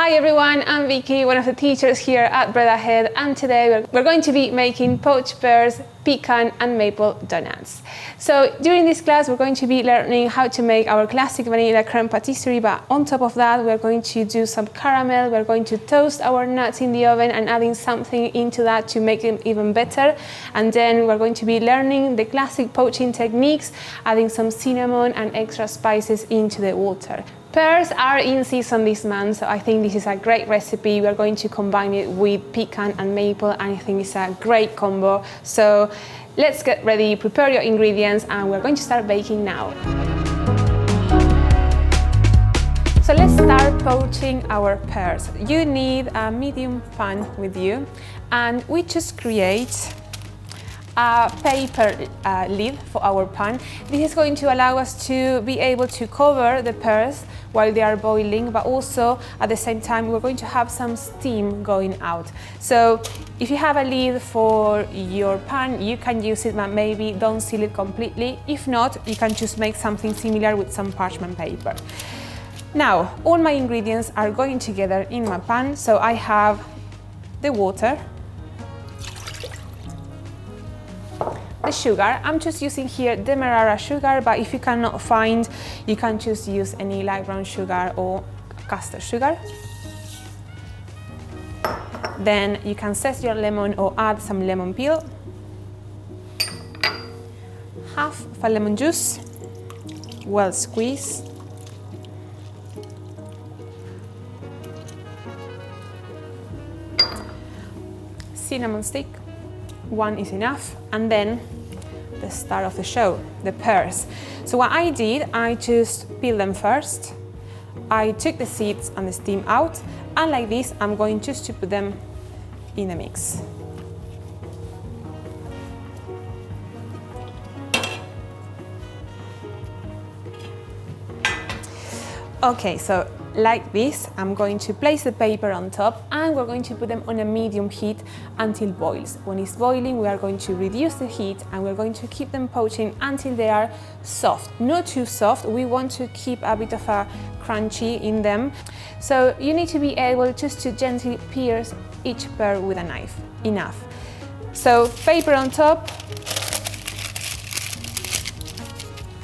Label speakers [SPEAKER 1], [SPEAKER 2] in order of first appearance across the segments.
[SPEAKER 1] Hi everyone, I'm Vicky, one of the teachers here at Bread Ahead, and today we're going to be making poached pears, pecan and maple donuts. So during this class we're going to be learning how to make our classic vanilla creme patisserie, but on top of that we're going to do some caramel. We're going to toast our nuts in the oven and adding something into that to make them even better. And then we're going to be learning the classic poaching techniques, adding some cinnamon and extra spices into the water. Pears are in season this month, so I think this is a great recipe. We're going to combine it with pecan and maple, and I think it's a great combo. So let's get ready, prepare your ingredients, and we're going to start baking now. So let's start poaching our pears. You need a medium pan with you, and we just create a paper lid for our pan. This is going to allow us to be able to cover the pears while they are boiling, but also at the same time we're going to have some steam going out. So if you have a lid for your pan, you can use it, but maybe don't seal it completely. If not, you can just make something similar with some parchment paper. Now, all my ingredients are going together in my pan. So I have the water, the sugar. I'm just using here demerara sugar, but if you cannot find, you can just use any light brown sugar or custard sugar. Then you can zest your lemon or add some lemon peel. Half of a lemon juice, well squeezed. Cinnamon stick, one is enough. And then the star of the show, the pears. So what I did, I just peeled them first. I took the seeds and the steam out, and like this, I'm going just to put them in the mix. Okay, so like this, I'm going to place the paper on top, and we're going to put them on a medium heat until boils. When it's boiling, we are going to reduce the heat, and we're going to keep them poaching until they are soft. Not too soft, we want to keep a bit of a crunchy in them. So you need to be able just to gently pierce each pear with a knife, enough. So paper on top,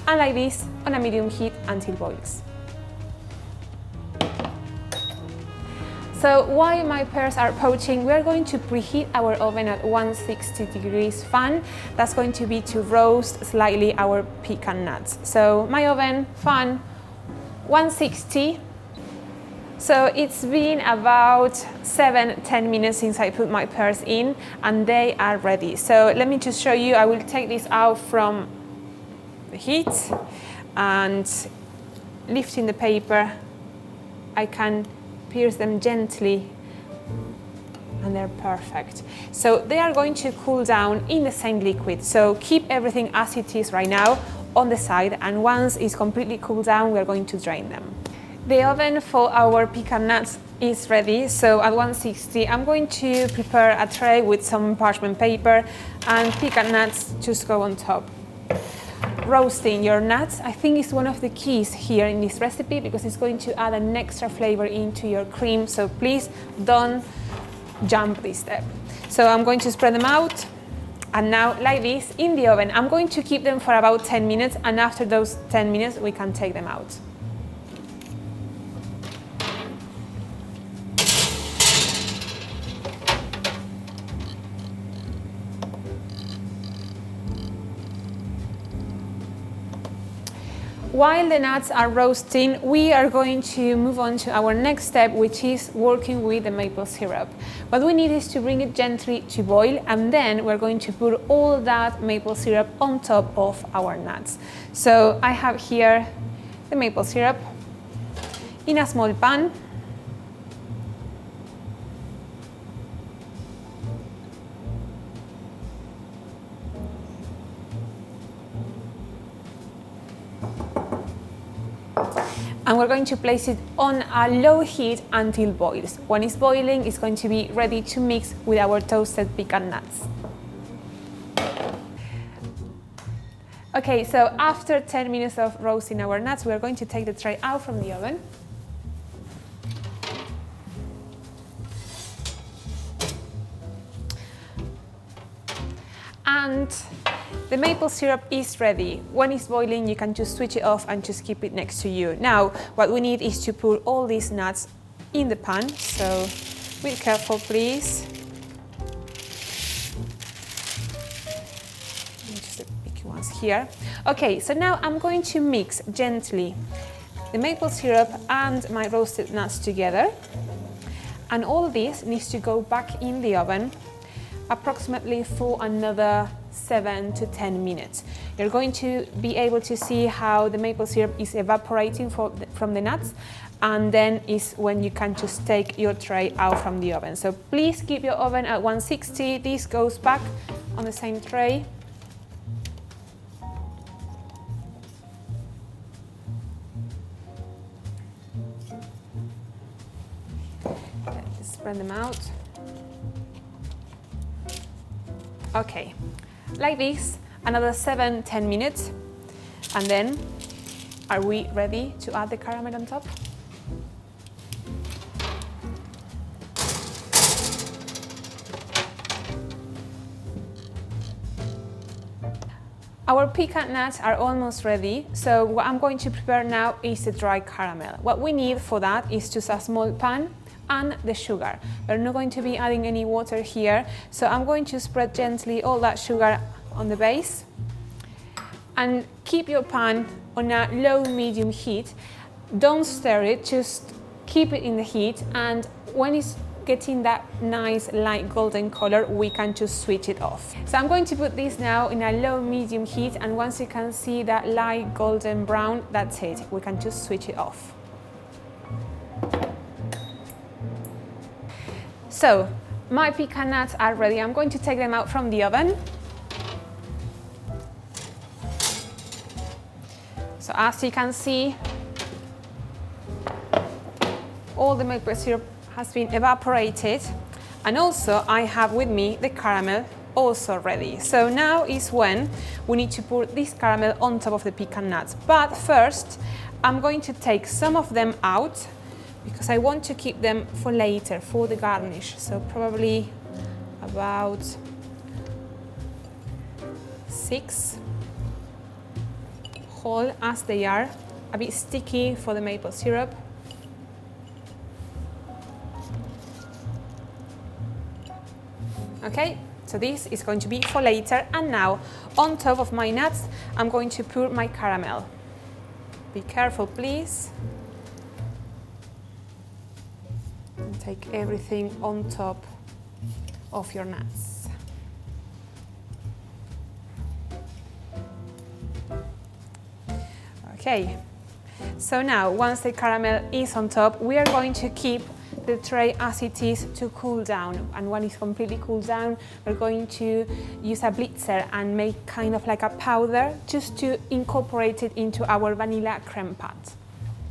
[SPEAKER 1] and like this on a medium heat until boils. So while my pears are poaching, we are going to preheat our oven at 160 degrees fan. That's going to be to roast slightly our pecan nuts. So my oven, fan, 160. So it's been about 7-10 minutes since I put my pears in, and they are ready. So let me just show you. I will take this out from the heat, and lifting the paper, I can pierce them gently, and they're perfect. So they are going to cool down in the same liquid. So keep everything as it is right now on the side, and once it's completely cooled down, we're going to drain them. The oven for our pecan nuts is ready. So at 160, I'm going to prepare a tray with some parchment paper, and pecan nuts just go on top. Roasting your nuts, I think, is one of the keys here in this recipe, because it's going to add an extra flavor into your cream. So please don't jump this step. So I'm going to spread them out, and now like this in the oven. I'm going to keep them for about 10 minutes, and after those 10 minutes we can take them out. While the nuts are roasting, we are going to move on to our next step, which is working with the maple syrup. What we need is to bring it gently to boil, and then we're going to put all that maple syrup on top of our nuts. So I have here the maple syrup in a small pan. And we're going to place it on a low heat until boils. When it's boiling, it's going to be ready to mix with our toasted pecan nuts. Okay, so after 10 minutes of roasting our nuts, we are going to take the tray out from the oven. and the maple syrup is ready. When it's boiling, you can just switch it off and just keep it next to you. Now, what we need is to put all these nuts in the pan, so be careful, please. Just the big ones here. Okay, so now I'm going to mix gently the maple syrup and my roasted nuts together. And all this needs to go back in the oven approximately for another 7 to 10 minutes. You're going to be able to see how the maple syrup is evaporating from the nuts, and then is when you can just take your tray out from the oven. So please keep your oven at 160. This goes back on the same tray. Let's spread them out. Okay, like this, another 7-10 minutes, and then are we ready to add the caramel on top? Our pecan nuts are almost ready, so what I'm going to prepare now is the dry caramel. What we need for that is just a small pan and the sugar. We're not going to be adding any water here, so I'm going to spread gently all that sugar on the base. And keep your pan on a low-medium heat. Don't stir it, just keep it in the heat, and when it's getting that nice light golden color, we can just switch it off. So I'm going to put this now in a low-medium heat, and once you can see that light golden brown, that's it. We can just switch it off. So my pecan nuts are ready. I'm going to take them out from the oven. So as you can see, all the maple syrup has been evaporated, and also I have with me the caramel also ready. So now is when we need to pour this caramel on top of the pecan nuts. But first, I'm going to take some of them out because I want to keep them for later, for the garnish. So probably about 6 whole, as they are, a bit sticky for the maple syrup. Okay, so this is going to be for later, and now on top of my nuts I'm going to pour my caramel. Be careful, please. And take everything on top of your nuts. Okay, so now once the caramel is on top, we are going to keep the tray as it is to cool down, and when it's completely cooled down, we're going to use a blitzer and make kind of like a powder just to incorporate it into our vanilla creme pat.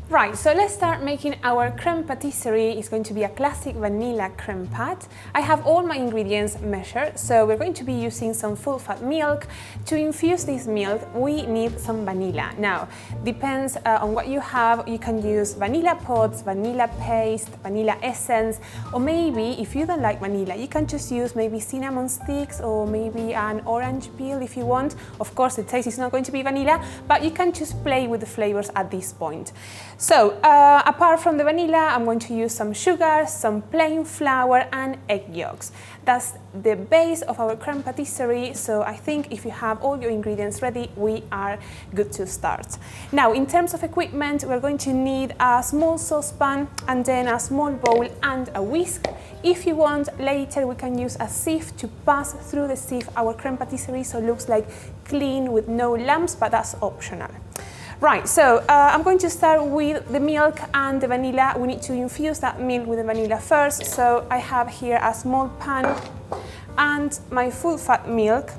[SPEAKER 1] Right, so let's start making our creme patisserie. It's going to be a classic vanilla creme pat. I have all my ingredients measured, so we're going to be using some full-fat milk. To infuse this milk, we need some vanilla. Now, depends on what you have. You can use vanilla pods, vanilla paste, vanilla essence, or maybe if you don't like vanilla, you can just use maybe cinnamon sticks or maybe an orange peel if you want. Of course, the taste is not going to be vanilla, but you can just play with the flavors at this point. So, apart from the vanilla, I'm going to use some sugar, some plain flour and egg yolks. That's the base of our creme patisserie, so I think if you have all your ingredients ready, we are good to start. Now, in terms of equipment, we're going to need a small saucepan and then a small bowl and a whisk. If you want, later we can use a sieve to pass through the sieve our creme patisserie so it looks like clean with no lumps, but that's optional. Right, so I'm going to start with the milk and the vanilla. We need to infuse that milk with the vanilla first. So I have here a small pan and my full fat milk.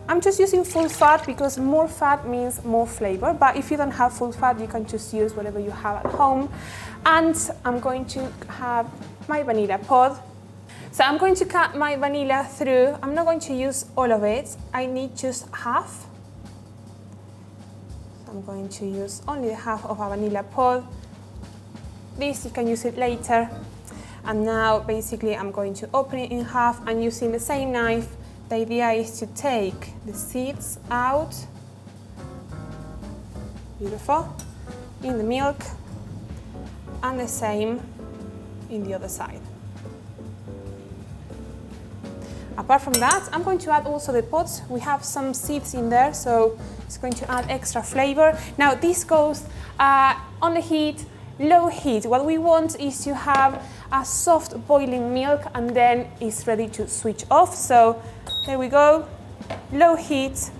[SPEAKER 1] I'm just using full fat because more fat means more flavor, but if you don't have full fat, you can just use whatever you have at home. And I'm going to have my vanilla pod. So I'm going to cut my vanilla through. I'm not going to use all of it. I need just half. I'm going to use only half of a vanilla pod. This, you can use it later. And now basically I'm going to open it in half and using the same knife The idea is to take the seeds out, beautiful, in the milk, and the same in the other side. Apart from that, I'm going to add also the pods. We have some seeds in there, so it's going to add extra flavor. Now this goes on the heat, low heat. What we want is to have a soft boiling milk, and then it's ready to switch off. So there we go, low heat,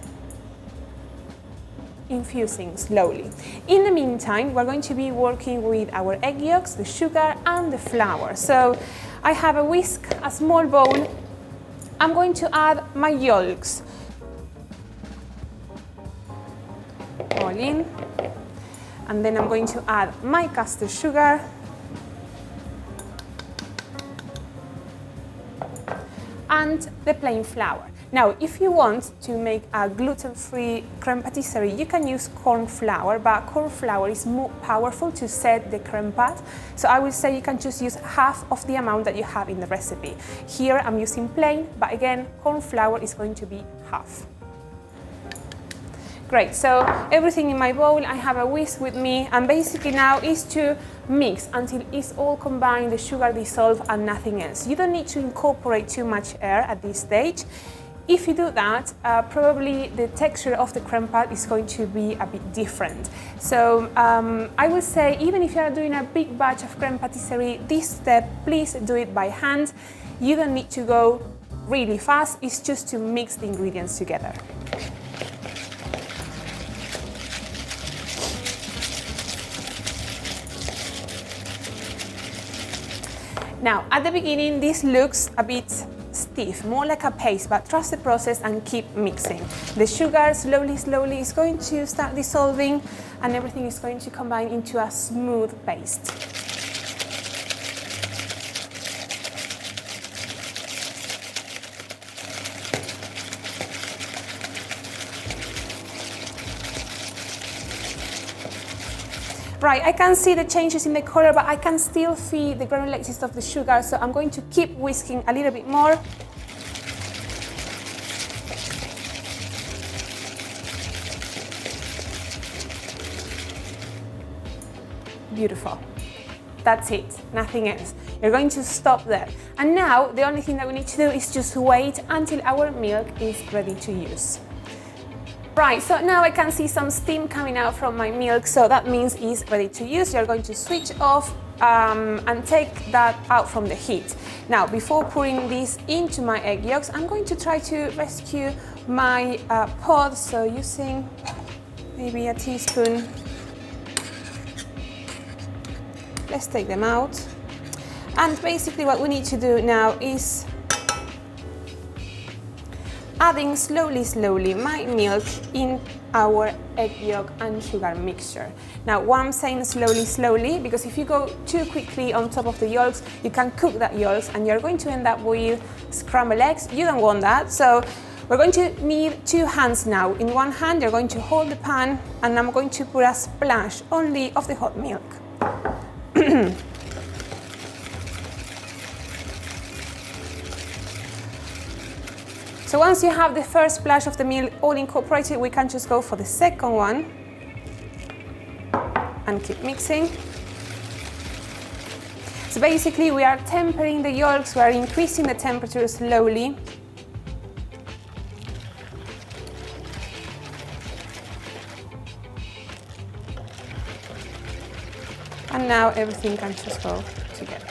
[SPEAKER 1] infusing slowly. In the meantime, we're going to be working with our egg yolks, the sugar and the flour. So I have a whisk, a small bowl. I'm going to add my yolks. All in. And then I'm going to add my custard sugar. And the plain flour. Now, if you want to make a gluten-free creme patisserie, you can use corn flour, but corn flour is more powerful to set the creme pat. So I will say you can just use half of the amount that you have in the recipe. Here I'm using plain, but again, corn flour is going to be half. Great, so everything in my bowl, I have a whisk with me, and basically now is to mix until it's all combined, the sugar dissolved and nothing else. You don't need to incorporate too much air at this stage. If you do that, probably the texture of the creme pat is going to be a bit different. So I would say, even if you are doing a big batch of creme patisserie, this step, please do it by hand. You don't need to go really fast, it's just to mix the ingredients together. Now, at the beginning, this looks a bit stiff, more like a paste, but trust the process and keep mixing. The sugar slowly is going to start dissolving, and everything is going to combine into a smooth paste. Right, I can see the changes in the color, but I can still feel the granularity of the sugar, so I'm going to keep whisking a little bit more. Beautiful. That's it, nothing else. You're going to stop there. And now, the only thing that we need to do is just wait until our milk is ready to use. Right, so now I can see some steam coming out from my milk, so that means it's ready to use. You're going to switch off and take that out from the heat. Now, before pouring this into my egg yolks, I'm going to try to rescue my pods, so using maybe a teaspoon. Let's take them out. And basically what we need to do now is adding slowly my milk in our egg yolk and sugar mixture. Now, why I'm saying slowly, because if you go too quickly on top of the yolks, you can cook that yolks and you're going to end up with scrambled eggs. You don't want that, so we're going to need 2 hands now. In one hand, you're going to hold the pan, and I'm going to put a splash only of the hot milk. So once you have the first splash of the milk all incorporated, we can just go for the second one and keep mixing. So basically we are tempering the yolks, we are increasing the temperature slowly. And now everything can just go together.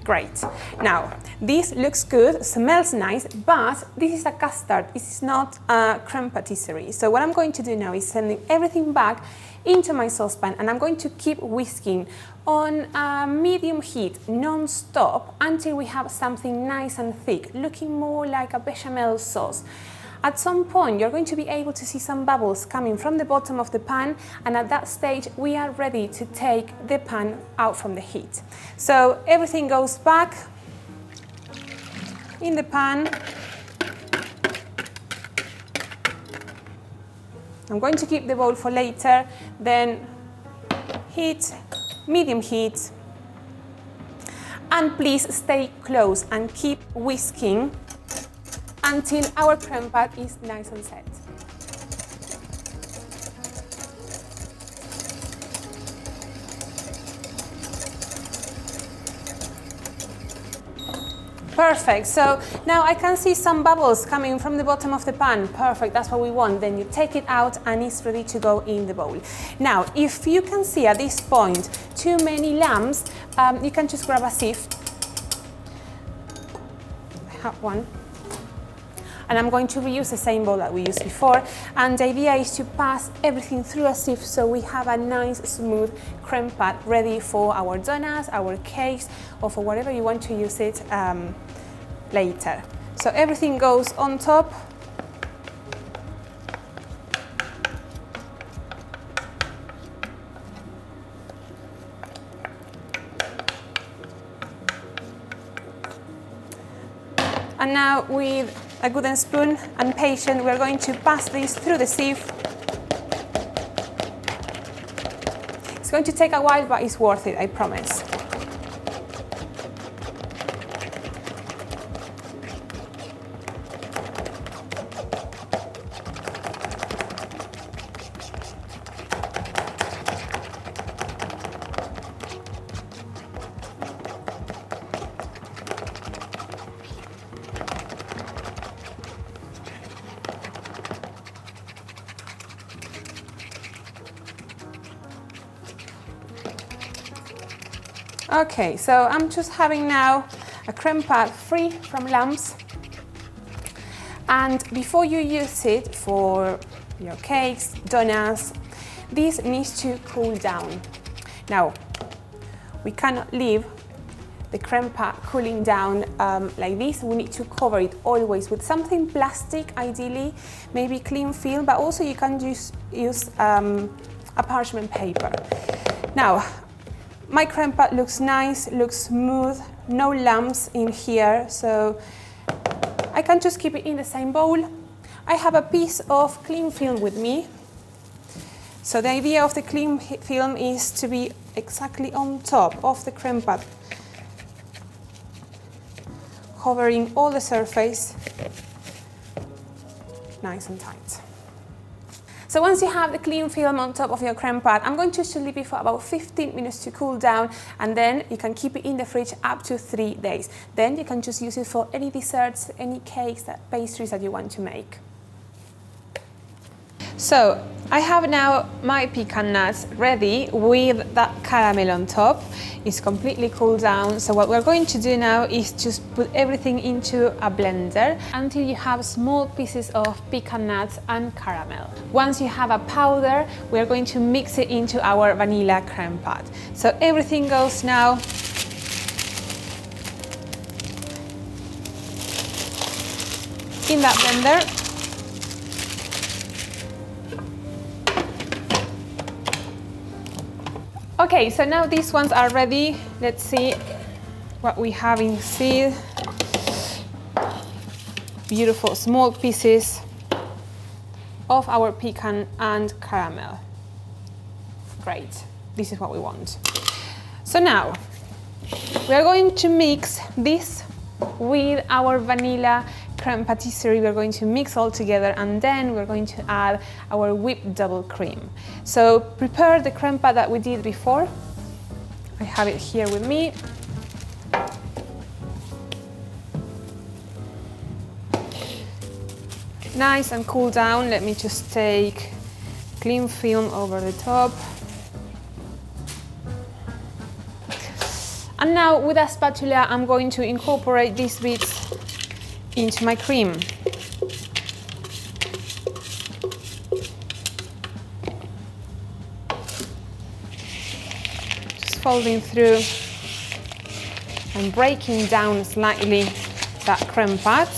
[SPEAKER 1] Great. Now, this looks good, smells nice, but this is a custard, this is not a creme patisserie. So what I'm going to do now is sending everything back into my saucepan, and I'm going to keep whisking on a medium heat, non-stop, until we have something nice and thick, looking more like a bechamel sauce. At some point, you're going to be able to see some bubbles coming from the bottom of the pan, and at that stage, we are ready to take the pan out from the heat. So everything goes back in the pan. I'm going to keep the bowl for later, then heat, medium heat. And please stay close and keep whisking until our creme pad is nice and set. Perfect, so now I can see some bubbles coming from the bottom of the pan. Perfect, that's what we want. Then you take it out and it's ready to go in the bowl. Now, if you can see at this point too many lumps, you can just grab a sieve. I have one. And I'm going to reuse the same bowl that we used before. And the idea is to pass everything through a sieve so we have a nice smooth creme pad ready for our donuts, our cakes, or for whatever you want to use it later. So everything goes on top. And now with a wooden spoon and patience, we're going to pass this through the sieve. It's going to take a while, but it's worth it, I promise. Okay, so I'm just having now a creme pad free from lumps. And before you use it for your cakes, donuts, this needs to cool down. Now, we cannot leave the creme pad cooling down like this. We need to cover it always with something plastic, ideally, maybe cling film, but also you can just use a parchment paper. Now, my creme pad looks nice, looks smooth, no lumps in here, so I can just keep it in the same bowl. I have a piece of cling film with me. So the idea of the cling film is to be exactly on top of the creme pad, covering all the surface, nice and tight. So once you have the cling film on top of your creme pad, I'm going to leave it for about 15 minutes to cool down, and then you can keep it in the fridge up to 3 days. Then you can just use it for any desserts, any cakes, pastries that you want to make. So I have now my pecan nuts ready with that caramel on top. It's completely cooled down. So what we're going to do now is just put everything into a blender until you have small pieces of pecan nuts and caramel. Once you have a powder, we're going to mix it into our vanilla creme pad. So everything goes now in that blender. Okay, so now these ones are ready. Let's see what we have inside. Beautiful small pieces of our pecan and caramel. Great, this is what we want. So now we are going to mix this with our vanilla creme patisserie. We're going to mix all together, and then we're going to add our whipped double cream. So prepare the creme pad that we did before. I have it here with me. Nice and cool down. Let me just take cling film over the top. And now with a spatula, I'm going to incorporate these bits into my cream. Just folding through and breaking down slightly that creme pad.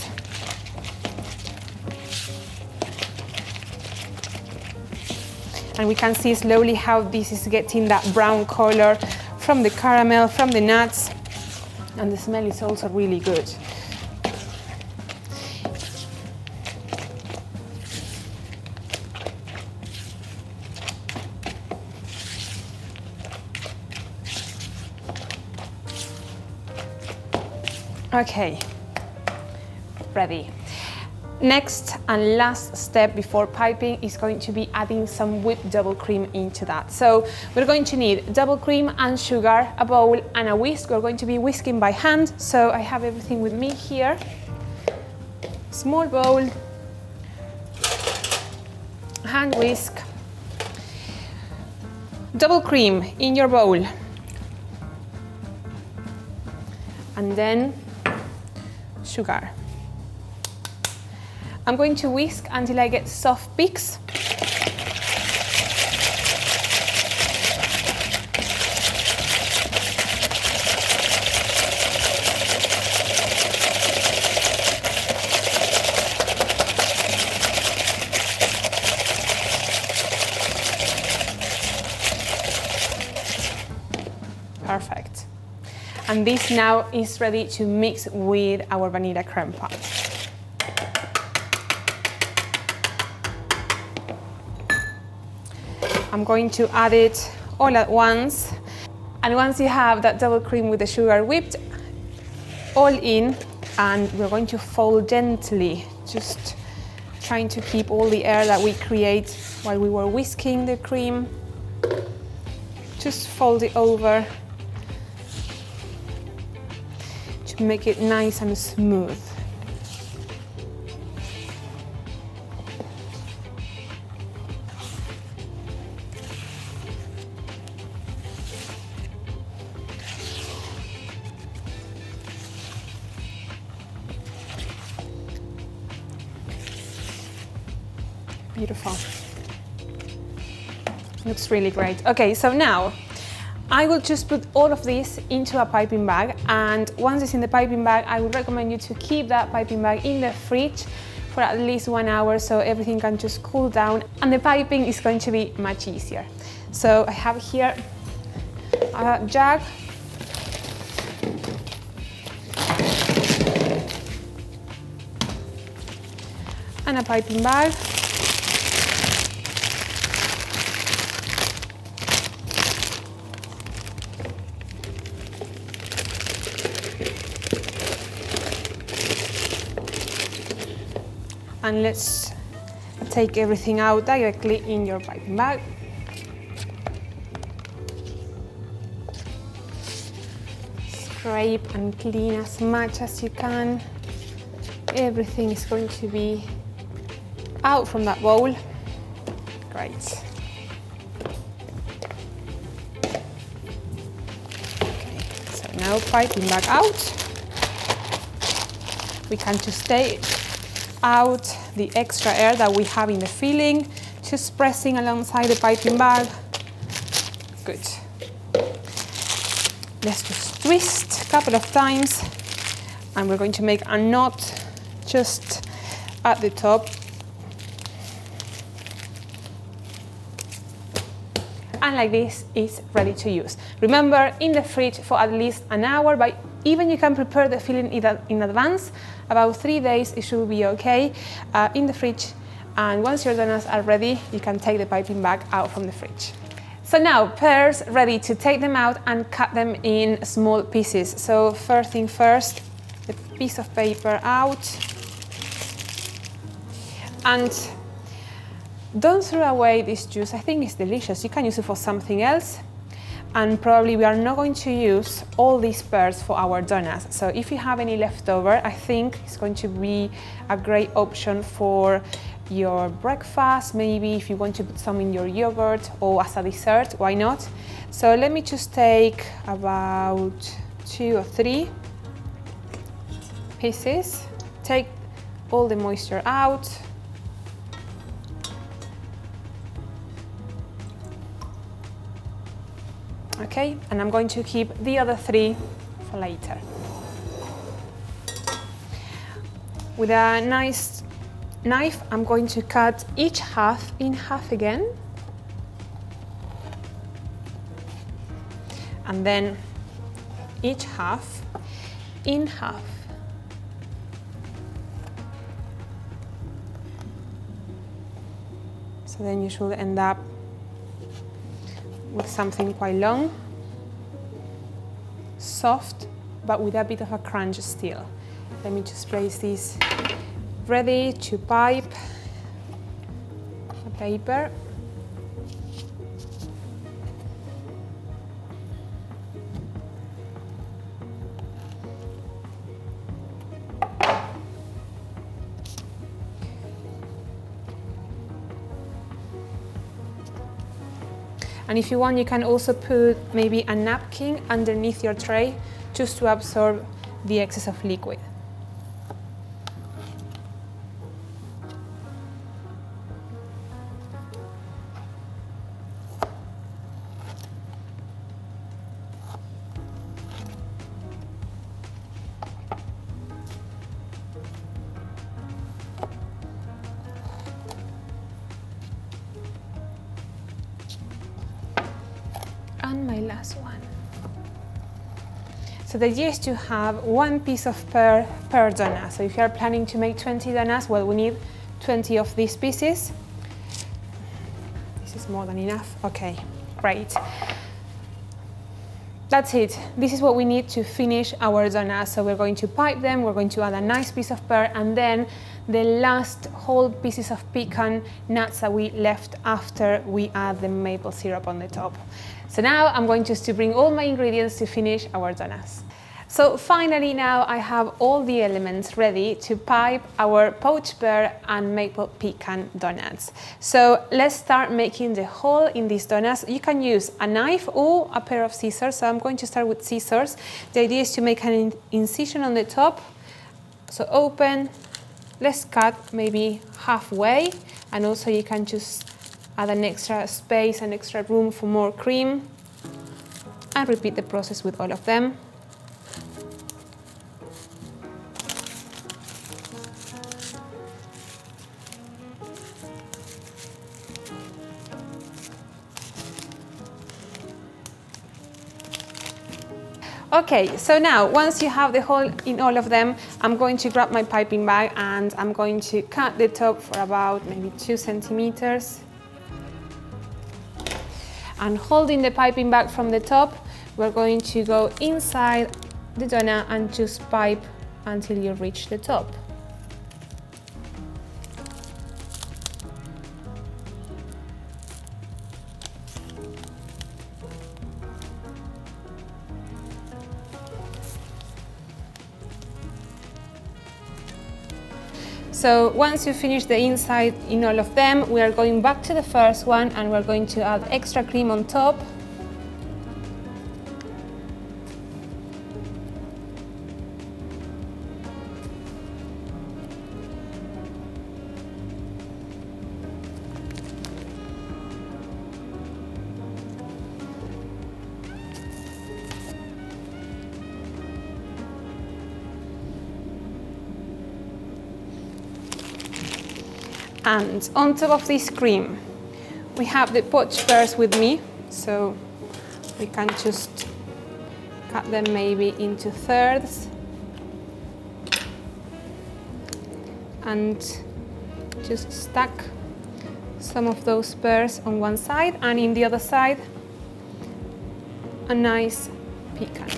[SPEAKER 1] And we can see slowly how this is getting that brown color from the caramel, from the nuts, and the smell is also really good. Okay, ready. Next and last step before piping is going to be adding some whipped double cream into that. So we're going to need double cream and sugar, a bowl and a whisk. We're going to be whisking by hand, so I have everything with me here. Small bowl, hand whisk, double cream in your bowl, and then sugar. I'm going to whisk until I get soft peaks. Perfect. And this now is ready to mix with our vanilla creme pie. I'm going to add it all at once. And once you have that double cream with the sugar whipped all in, and we're going to fold gently, just trying to keep all the air that we create while we were whisking the cream. Just fold it over to make it nice and smooth. Beautiful. Looks really great. Okay, so now I will just put all of this into a piping bag, and once it's in the piping bag, I would recommend you to keep that piping bag in the fridge for at least 1 hour so everything can just cool down and the piping is going to be much easier. So I have here a jug, and a piping bag. And let's take everything out directly in your piping bag. Scrape and clean as much as you can. Everything is going to be out from that bowl. Great. Okay, so now piping bag out. We can just take out the extra air that we have in the filling, just pressing alongside the piping bag. Good. Let's just twist a couple of times, and we're going to make a knot just at the top. And like this, it's ready to use. Remember, in the fridge for at least an hour, but even you can prepare the filling in advance. About 3 days, it should be okay in the fridge. And once your donuts are ready, you can take the piping bag out from the fridge. So now, pears, ready to take them out and cut them in small pieces. So first thing first, the piece of paper out. And don't throw away this juice. I think it's delicious. You can use it for something else. And probably we are not going to use all these pears for our donuts. So if you have any leftover, I think it's going to be a great option for your breakfast. Maybe if you want to put some in your yogurt or as a dessert, why not? So let me just take about 2 or 3 pieces. Take all the moisture out. Okay, and I'm going to keep the other 3 for later. With a nice knife, I'm going to cut each half in half again. And then each half in half. So then you should end up with something quite long, soft, but with a bit of a crunch still. Let me just place this ready to pipe a paper. And if you want, you can also put maybe a napkin underneath your tray just to absorb the excess of liquid. And my last one. So the idea is to have 1 piece of per donut. So if you are planning to make 20 donuts, well, we need 20 of these pieces. This is more than enough. Okay, great. That's it. This is what we need to finish our donuts. So we're going to pipe them, we're going to add a nice piece of pear, and then the last whole pieces of pecan nuts that we left after we add the maple syrup on the top. So now I'm going just to bring all my ingredients to finish our donuts. So finally now I have all the elements ready to pipe our poached pear and maple pecan donuts. So let's start making the hole in these donuts. You can use a knife or a pair of scissors. So I'm going to start with scissors. The idea is to make an incision on the top. So open, let's cut maybe halfway, and also you can just add an extra space and extra room for more cream, and repeat the process with all of them. Okay, so now once you have the hole in all of them, I'm going to grab my piping bag and I'm going to cut the top for about maybe 2 centimeters. And holding the piping bag from the top, we're going to go inside the donut and just pipe until you reach the top. So once you finish the inside in all of them, we are going back to the first one and we're going to add extra cream on top. And on top of this cream, we have the poached pears with me, so we can just cut them maybe into thirds and just stack some of those pears on one side, and in the other side a nice pecan.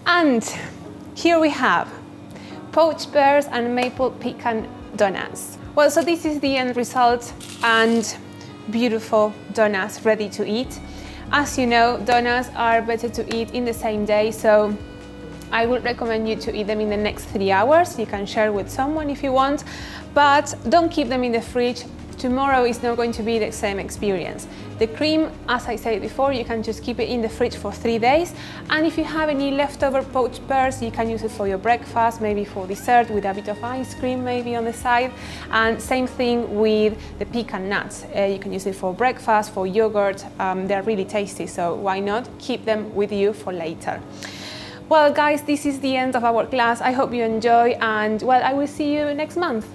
[SPEAKER 1] And here we have poached pears and maple pecan donuts. Well, so this is the end result, and beautiful donuts ready to eat. As you know, donuts are better to eat in the same day, so I would recommend you to eat them in the next 3 hours. You can share with someone if you want, but don't keep them in the fridge. Tomorrow is not going to be the same experience. The cream, as I said before, you can just keep it in the fridge for 3 days. And if you have any leftover poached pears, you can use it for your breakfast, maybe for dessert with a bit of ice cream maybe on the side. And same thing with the pecan nuts. You can use it for breakfast, for yogurt. They're really tasty, so why not keep them with you for later. Well guys, this is the end of our class. I hope you enjoy, and well, I will see you next month.